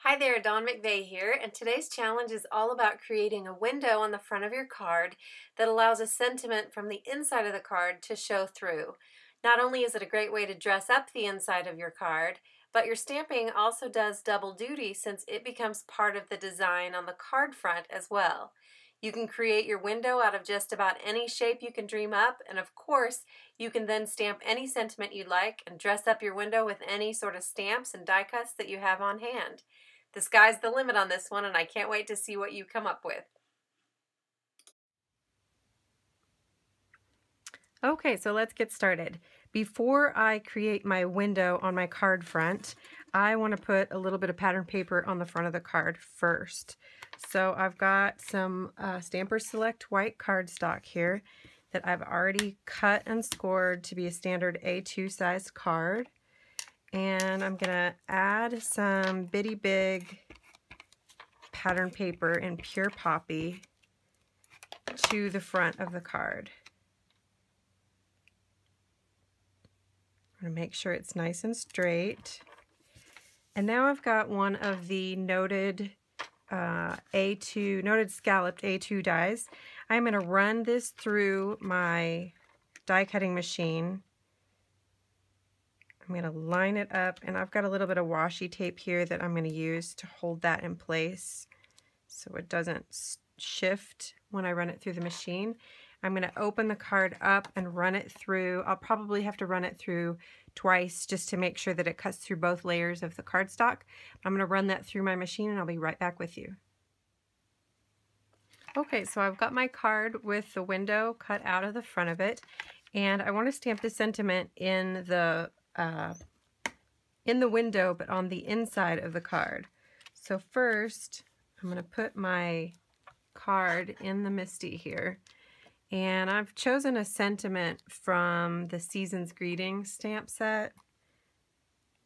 Hi there, Dawn McVey here, and today's challenge is all about creating a window on the front of your card that allows a sentiment from the inside of the card to show through. Not only is it a great way to dress up the inside of your card, but your stamping also does double duty since it becomes part of the design on the card front as well. You can create your window out of just about any shape you can dream up, and of course, you can then stamp any sentiment you like and dress up your window with any sort of stamps and die cuts that you have on hand. The sky's the limit on this one, and I can't wait to see what you come up with. Okay, so let's get started. Before I create my window on my card front, I want to put a little bit of pattern paper on the front of the card first. So I've got some Stampers Select white cardstock here that I've already cut and scored to be a standard A2 size card. And I'm going to add some bitty big pattern paper in pure poppy to the front of the card. I'm going to make sure it's nice and straight. And now I've got one of the noted scalloped A2 dies. I'm going to run this through my die cutting machine. I'm going to line it up, and I've got a little bit of washi tape here that I'm going to use to hold that in place so it doesn't shift when I run it through the machine. I'm going to open the card up and run it through. I'll probably have to run it through twice just to make sure that it cuts through both layers of the cardstock. I'm going to run that through my machine, and I'll be right back with you. Okay, so I've got my card with the window cut out of the front of it, and I want to stamp the sentiment in the window, but on the inside of the card. So first, I'm going to put my card in the MISTI here, and I've chosen a sentiment from the Season's Greetings stamp set.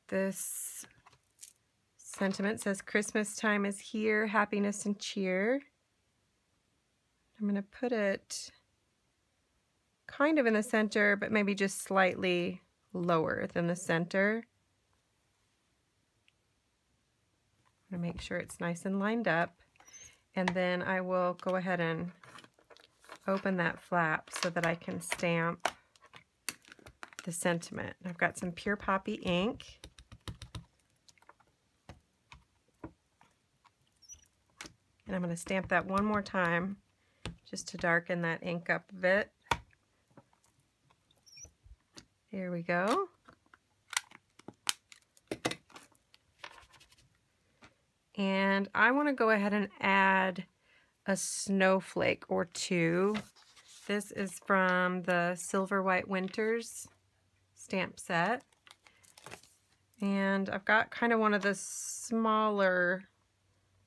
This sentiment says, "Christmas time is here, happiness and cheer." I'm going to put it kind of in the center, but maybe just slightly lower than the center. I'm going to make sure it's nice and lined up, and then I will go ahead and open that flap so that I can stamp the sentiment. I've got some pure poppy ink, and I'm going to stamp that one more time just to darken that ink up a bit. Here we go. And I want to go ahead and add a snowflake or two. This is from the Silver White Winters stamp set. And I've got kind of one of the smaller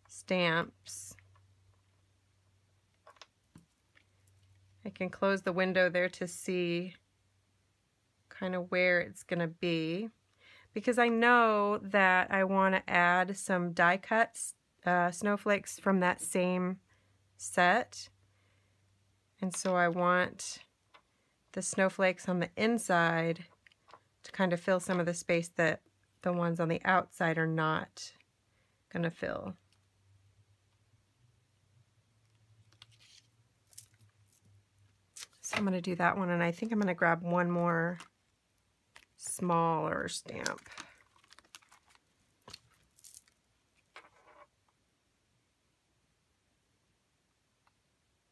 stamps. I can close the window there to see kind of where it's going to be, because I know that I want to add some die cuts, snowflakes from that same set, and so I want the snowflakes on the inside to kind of fill some of the space that the ones on the outside are not going to fill. So I'm going to do that one, and I think I'm going to grab one more smaller stamp.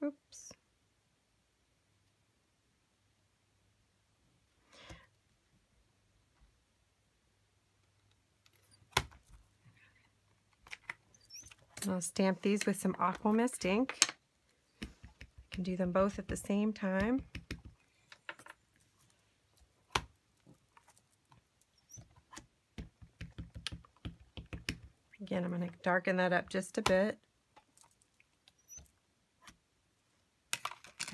Oops. And I'll stamp these with some Aqua Mist ink. I can do them both at the same time. Again, I'm going to darken that up just a bit.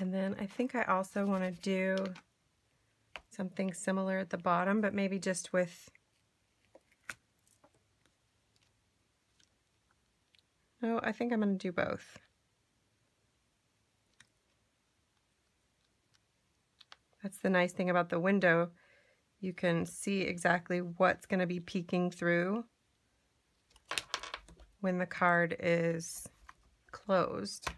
And then I think I also want to do something similar at the bottom, but maybe just with, no, I think I'm going to do both. That's the nice thing about the window. You can see exactly what's going to be peeking through. when the card is closed.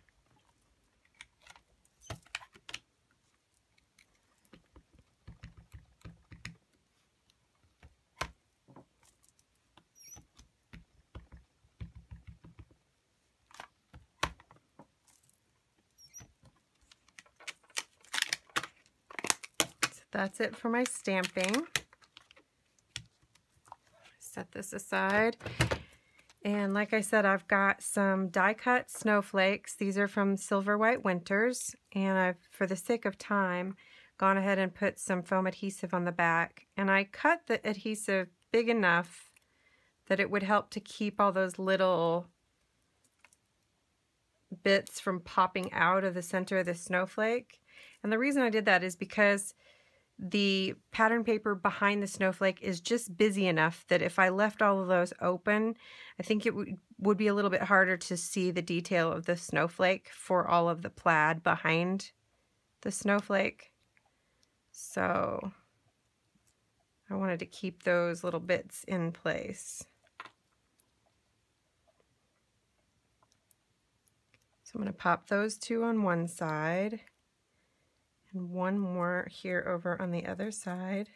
So that's it for my stamping. Set this aside. And like I said, I've got some die-cut snowflakes. These are from Silver White Winters, and I've, for the sake of time, gone ahead and put some foam adhesive on the back. And I cut the adhesive big enough that it would help to keep all those little bits from popping out of the center of the snowflake. And the reason I did that is because the pattern paper behind the snowflake is just busy enough that if I left all of those open, I think it would be a little bit harder to see the detail of the snowflake for all of the plaid behind the snowflake. So I wanted to keep those little bits in place. So I'm going to pop those two on one side. And one more here over on the other side,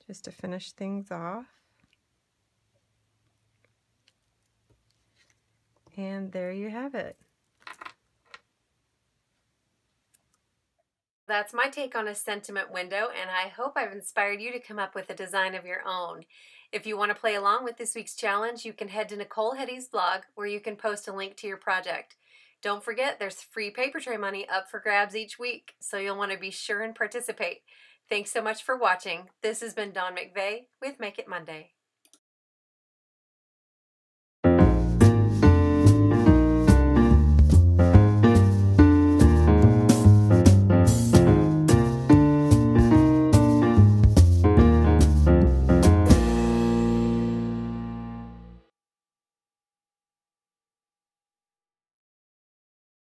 just to finish things off. And there you have it. That's my take on a sentiment window, and I hope I've inspired you to come up with a design of your own. If you want to play along with this week's challenge, you can head to Nicole Hetty's blog where you can post a link to your project. Don't forget, there's free paper tray money up for grabs each week, so you'll want to be sure and participate. Thanks so much for watching. This has been Dawn McVey with Make It Monday.